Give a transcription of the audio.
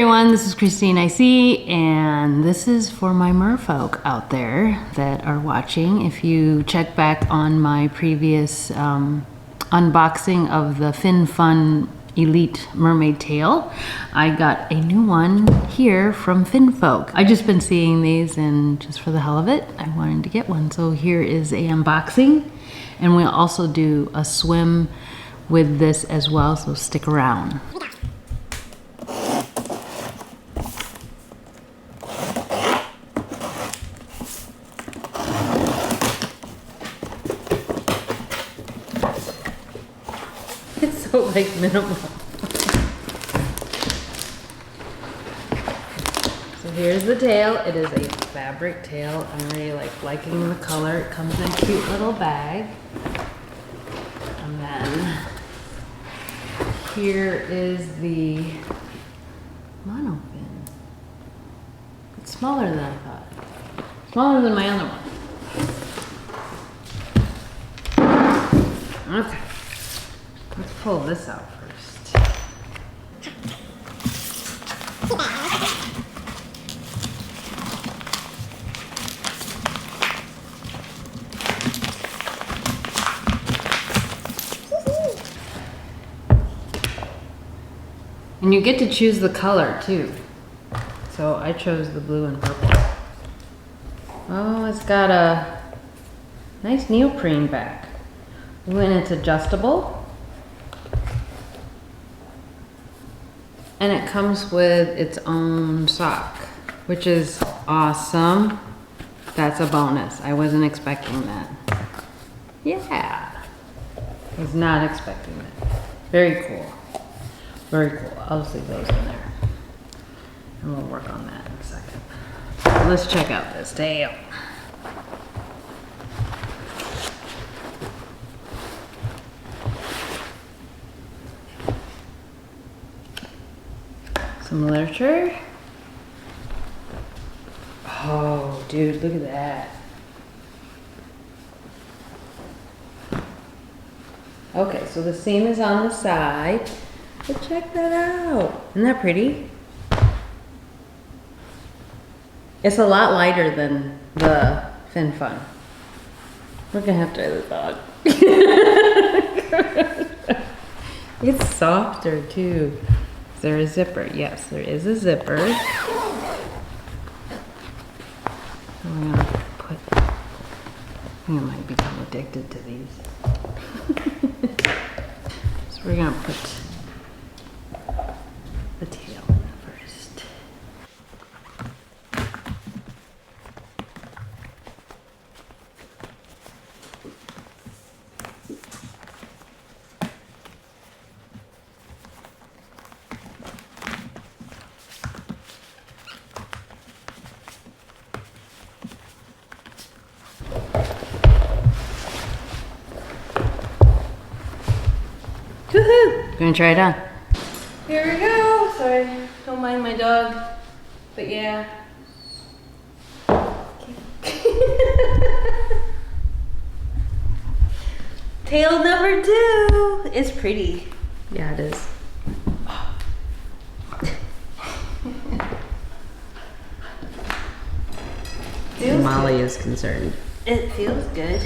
everyone, this is Christine IC, and this is for my merfolk out there that are watching. If you check back on my previous unboxing of the Finfolk Elite Mermaid Tail, I got a new one here from Finfolk. I've just been seeing these, and just for the hell of it, I wanted to get one. So here is a unboxing, and we'll also do a swim with this as well, so stick around. It's so like minimal. So here's the tail. It is a fabric tail. I'm really liking the color. It comes in a cute little bag. And then here is the monofin. It's smaller than I thought. Smaller than my other one. Okay. Let's pull this out first. And you get to choose the color too. So I chose the blue and purple. Oh, it's got a nice neoprene back. Ooh, and it's adjustable. And it comes with its own sock, which is awesome. That's a bonus. I wasn't expecting that. Yeah. I was not expecting that. Very cool. Very cool. I'll just leave those in there. And we'll work on that in a second. Let's check out this tail. Some literature. Oh, dude, look at that. Okay, so the seam is on the side, but check that out. Isn't that pretty? It's a lot lighter than the Finfolk. We're gonna have to edit that. It's softer too. Is there a zipper? Yes, there is a zipper. So we're gonna put, I think I might become addicted to these. So we're gonna put the tail in first. Woohoo! Gonna try it on. Here we go. Sorry, don't mind my dog, but yeah. Tail number 2 is pretty. Yeah, it is. Molly is concerned. It feels good.